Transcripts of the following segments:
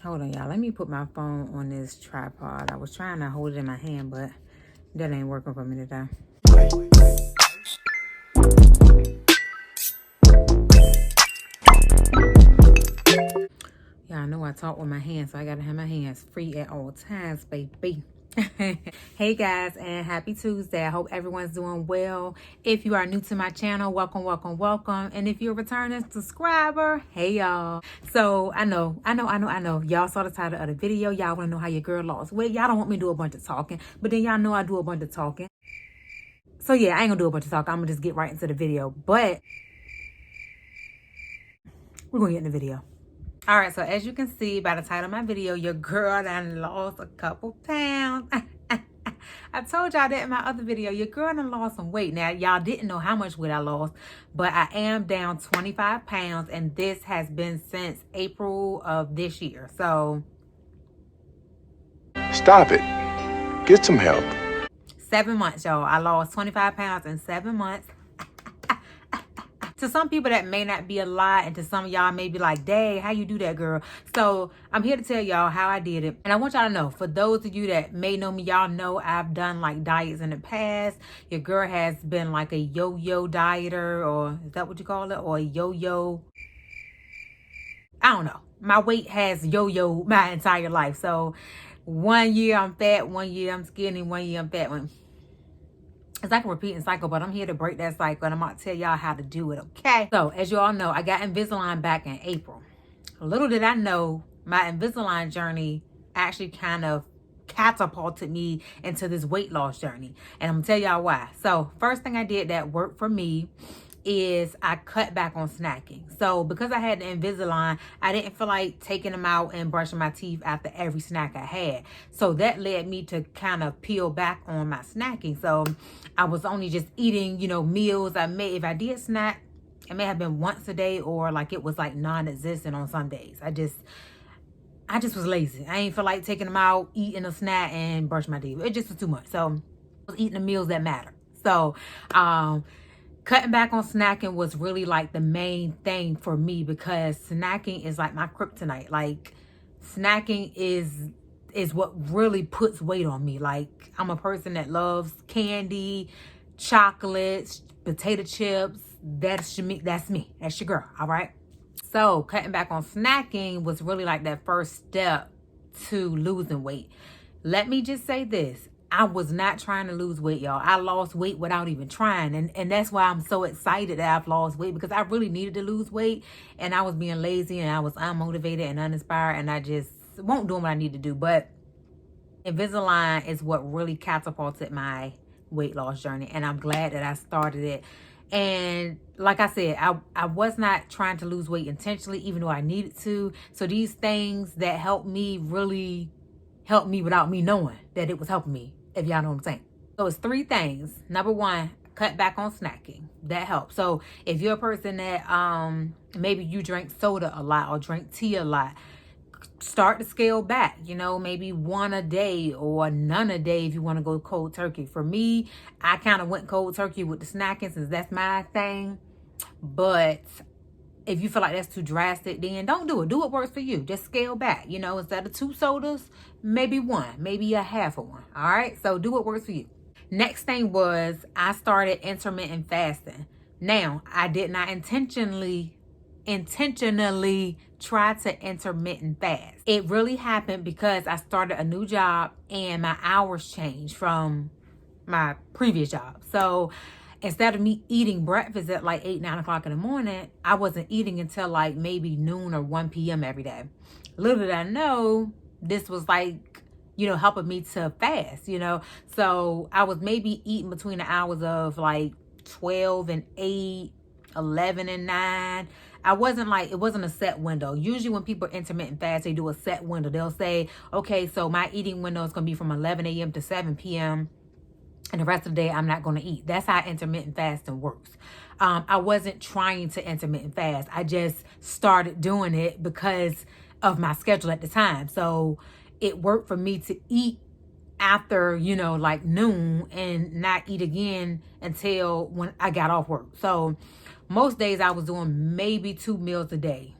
Hold on, y'all. Let me put my phone on this tripod. I was trying to hold it in my hand, but that ain't working for me today. Y'all know I talk with my hands, so I gotta have my hands free at all times, baby. Hey guys, and happy Tuesday. I hope everyone's doing well. If you are new to my channel, welcome. And if you're a returning subscriber, hey y'all. So I know. Y'all saw the title of the video. Y'all want to know how your girl lost weight. Y'all don't want me to do a bunch of talking, but then y'all know I do a bunch of talking. So yeah, I ain't gonna do a bunch of talking. I'm gonna just get right into the video. But we're gonna get in the video. All right, so as you can see by the title of my video, your girl done lost a couple pounds. I told y'all that in my other video, your girl done lost some weight. Now, y'all didn't know how much weight I lost, but I am down 25 pounds, and this has been since April of this year. So, stop it. Get some help. 7 months, y'all. I lost 25 pounds in 7 months. To some people that may not be a lot, and to some of y'all may be like, dang, how you do that, girl? So I'm here to tell y'all how I did it. And I want y'all to know, for those of you that may know me, y'all know I've done like diets in the past. Your girl has been like a yo-yo dieter, or is that what you call it? Or a yo-yo, I don't know. My weight has yo-yo my entire life. So 1 year I'm fat, 1 year I'm skinny, 1 year I'm fat. It's like a repeating cycle, but I'm here to break that cycle, and I'm going to tell y'all how to do it, okay? So, as you all know, I got Invisalign back in April. Little did I know, my Invisalign journey actually kind of catapulted me into this weight loss journey. And I'm going to tell y'all why. So, first thing I did that worked for me is I cut back on snacking. So because I had the Invisalign, I didn't feel like taking them out and brushing my teeth after every snack I had. So that led me to kind of peel back on my snacking. So I was only just eating, meals. If I did snack, it may have been once a day, or like it was like non-existent on some days. I just was lazy. I ain't feel like taking them out, eating a snack and brushing my teeth. It just was too much. So I was eating the meals that matter. So, cutting back on snacking was really like the main thing for me, because snacking is like my kryptonite. Like snacking is what really puts weight on me. Like I'm a person that loves candy, chocolates, potato chips. That's me. That's your girl. All right. So cutting back on snacking was really like that first step to losing weight. Let me just say this. I was not trying to lose weight, y'all. I lost weight without even trying. And that's why I'm so excited that I've lost weight, because I really needed to lose weight, and I was being lazy, and I was unmotivated and uninspired, and I just won't do what I need to do. But Invisalign is what really catapulted my weight loss journey, and I'm glad that I started it. And like I said, I was not trying to lose weight intentionally, even though I needed to. So these things that helped me really helped me without me knowing that it was helping me, if y'all know what I'm saying. So it's 3 things. Number 1, cut back on snacking. That helps. So if you're a person that maybe you drink soda a lot or drink tea a lot, start to scale back, maybe 1 a day or none a day if you want to go cold turkey. For me, I kind of went cold turkey with the snacking, since that's my thing. But if you feel like that's too drastic, then don't do it. Do what works for you. Just scale back. Instead of 2 sodas, maybe 1, maybe a half of 1. All right. So do what works for you. Next thing was I started intermittent fasting. Now, I did not intentionally try to intermittent fast. It really happened because I started a new job and my hours changed from my previous job. So instead of me eating breakfast at like 8, 9 o'clock in the morning, I wasn't eating until like maybe noon or 1 p.m. every day. Little did I know, this was like, helping me to fast, So I was maybe eating between the hours of like 12 and 8, 11 and 9. It wasn't a set window. Usually when people intermittent fast, they do a set window. They'll say, okay, so my eating window is going to be from 11 a.m. to 7 p.m. and the rest of the day I'm not going to eat. That's how intermittent fasting works. I wasn't trying to intermittent fast. I just started doing it because of my schedule at the time. So it worked for me to eat after, like noon, and not eat again until when I got off work. So most days I was doing maybe 2 meals a day.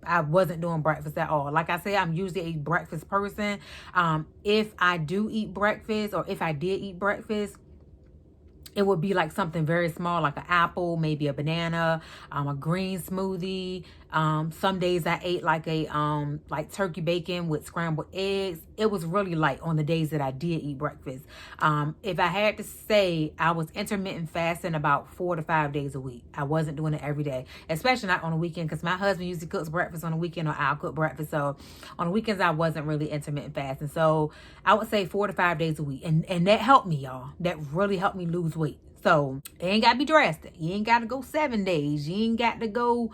I wasn't doing breakfast at all. Like I said, I'm usually a breakfast person. If I do eat breakfast, or if I did eat breakfast, it would be like something very small, like an apple, maybe a banana, a green smoothie. Some days I ate like a like turkey bacon with scrambled eggs. It was really light on the days that I did eat breakfast. If I had to say, I was intermittent fasting about 4 to 5 days a week. I wasn't doing it every day, especially not on the weekend, because my husband usually cooks breakfast on the weekend, or I'll cook breakfast. So on the weekends, I wasn't really intermittent fasting. So I would say 4 to 5 days a week. And that helped me, y'all. That really helped me lose weight. So it ain't got to be drastic. You ain't got to go 7 days. You ain't got to go,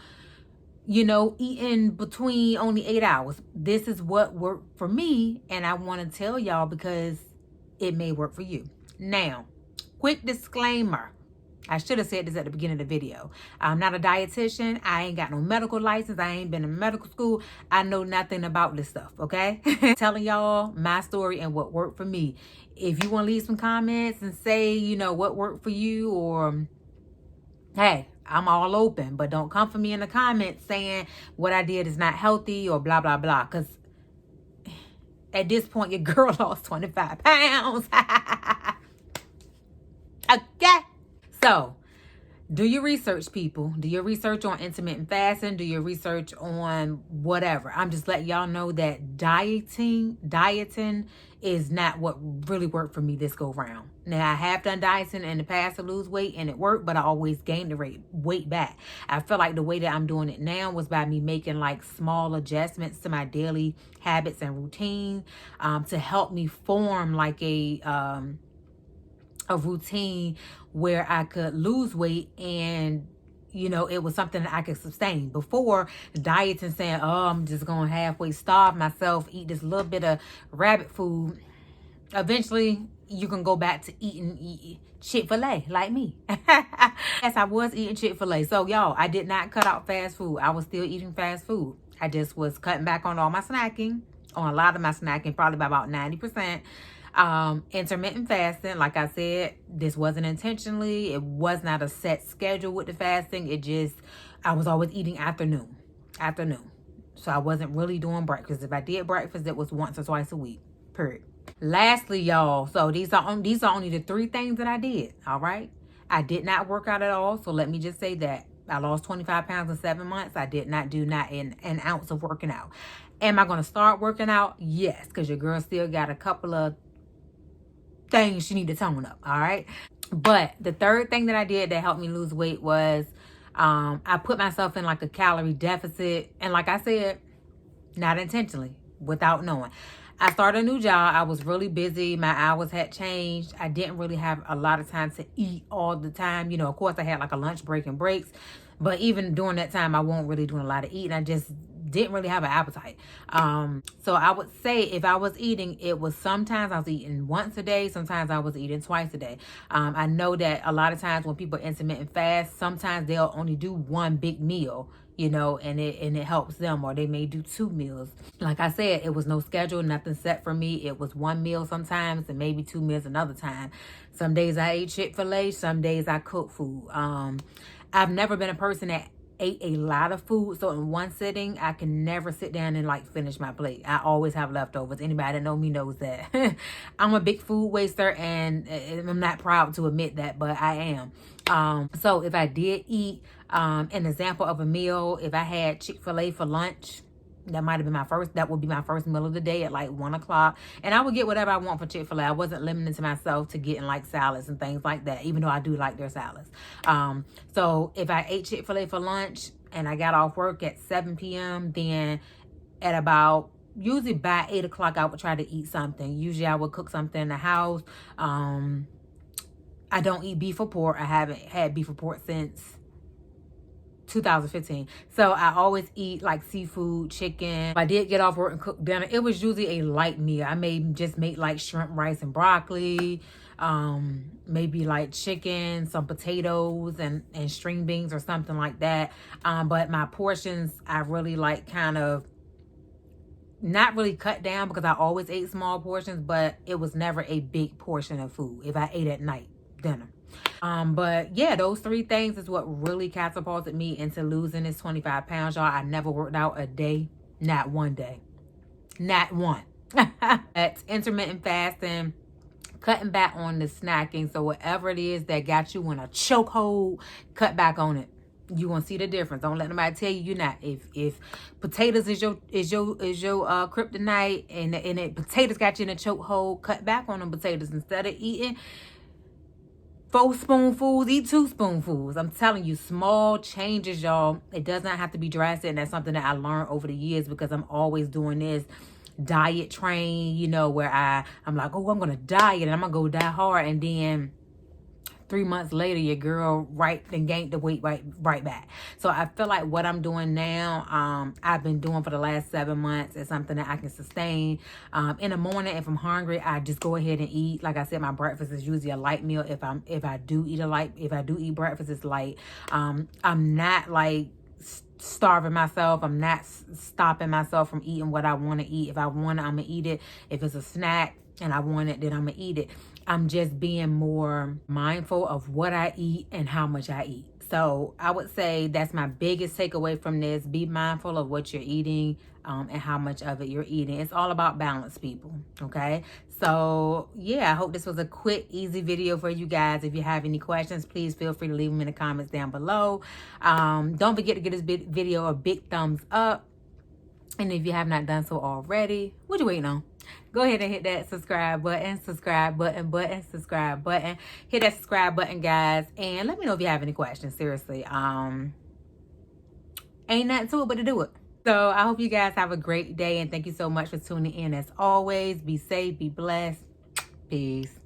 eating between only 8 hours. This is what worked for me. And I want to tell y'all because it may work for you. Now, quick disclaimer. I should have said this at the beginning of the video. I'm not a dietitian. I ain't got no medical license. I ain't been in medical school. I know nothing about this stuff, okay? Telling y'all my story and what worked for me. If you want to leave some comments and say, what worked for you, or hey, I'm all open, but don't come for me in the comments saying what I did is not healthy or blah, blah, blah. Because at this point, your girl lost 25 pounds. Okay. So, do your research, people. Do your research on intermittent fasting. Do your research on whatever. I'm just letting y'all know that dieting is not what really worked for me this go round. Now, I have done dieting in the past to lose weight, and it worked, but I always gained the weight back. I feel like the way that I'm doing it now was by me making like small adjustments to my daily habits and routine to help me form like a routine where I could lose weight, and it was something that I could sustain. Before, dieting, saying, oh, I'm just gonna halfway starve myself, eat this little bit of rabbit food, eventually you can go back to eating Chick-fil-A like me. Yes, I was eating Chick-fil-A. So y'all, I did not cut out fast food. I was still eating fast food. I just was cutting back on all my snacking, on a lot of my snacking, probably by about 90%. Intermittent fasting, like I said, this wasn't intentionally. It was not a set schedule with the fasting. I was always eating afternoon. So I wasn't really doing breakfast. If I did breakfast, it was once or twice a week, period. Lastly, y'all, so these are only the 3 things that I did. All right. I did not work out at all. So let me just say that I lost 25 pounds in 7 months. I did not do not an ounce of working out. Am I going to start working out? Yes. Because your girl still got a couple of things she need to tone up. All right. But the third thing that I did that helped me lose weight was I put myself in like a calorie deficit. And like I said, not intentionally, without knowing. I started a new job. I was really busy. My hours had changed. I didn't really have a lot of time to eat all the time. Of course, I had like a lunch break and breaks. But even during that time, I wasn't really doing a lot of eating. I just didn't really have an appetite. So I would say if I was eating, it was sometimes I was eating once a day. Sometimes I was eating twice a day. I know that a lot of times when people intermittent fast, sometimes they'll only do one big meal, and it helps them, or they may do 2 meals. Like I said, it was no schedule, nothing set for me. It was 1 meal sometimes and maybe 2 meals another time. Some days I ate Chick-fil-A, some days I cooked food. I've never been a person that ate a lot of food, so in one sitting I can never sit down and like finish my plate. I always have leftovers. Anybody that know me knows that. I'm a big food waster, and I'm not proud to admit that, but I am. So if I did eat an example of a meal, if I had Chick-fil-A for lunch, that would be my first meal of the day at like 1 o'clock. And I would get whatever I want for Chick-fil-A. I wasn't limiting to myself to getting like salads and things like that, even though I do like their salads. So if I ate Chick-fil-A for lunch and I got off work at 7 p.m., then at about, usually by 8 o'clock, I would try to eat something. Usually I would cook something in the house. I don't eat beef or pork. I haven't had beef or pork since 2015. So I always eat like seafood, chicken. If I did get off work and cook dinner, it was usually a light meal. I may just make like shrimp, rice, and broccoli. Maybe like chicken, some potatoes, and string beans or something like that. But my portions, I really like kind of not really cut down, because I always ate small portions, but it was never a big portion of food if I ate at night dinner. But yeah, those 3 things is what really catapulted me into losing this 25 pounds, y'all. I never worked out a day, not one day, not one. That's intermittent fasting, cutting back on the snacking. So whatever it is that got you in a chokehold, cut back on it. You gonna see the difference. Don't let nobody tell you you're not. If potatoes is your kryptonite, and potatoes got you in a chokehold, cut back on them potatoes. Instead of eating 4 spoonfuls, eat 2 spoonfuls. I'm telling you, small changes, y'all. It does not have to be drastic, and that's something that I learned over the years because I'm always doing this diet train, you know, where I'm like, oh, I'm gonna diet and I'm gonna go die hard, and then 3 months later, your girl and gained the weight right back. So I feel like what I'm doing now, I've been doing for the last 7 months, is something that I can sustain. In the morning, if I'm hungry, I just go ahead and eat. Like I said, my breakfast is usually a light meal. If I do eat breakfast, it's light. I'm not like starving myself. I'm not stopping myself from eating what I want to eat. If I want it, I'm gonna eat it. If it's a snack and I want it, then I'm gonna eat it. I'm just being more mindful of what I eat and how much I eat. So I would say that's my biggest takeaway from this. Be mindful of what you're eating and how much of it you're eating. It's all about balance, people. Okay. So yeah, I hope this was a quick, easy video for you guys. If you have any questions, please feel free to leave them in the comments down below. Don't forget to give this video a big thumbs up. And if you have not done so already, what you waiting on? Go ahead and hit that subscribe button. Hit that subscribe button, guys. And let me know if you have any questions. Seriously. Ain't nothing to it but to do it. So I hope you guys have a great day. And thank you so much for tuning in. As always, be safe, be blessed. Peace.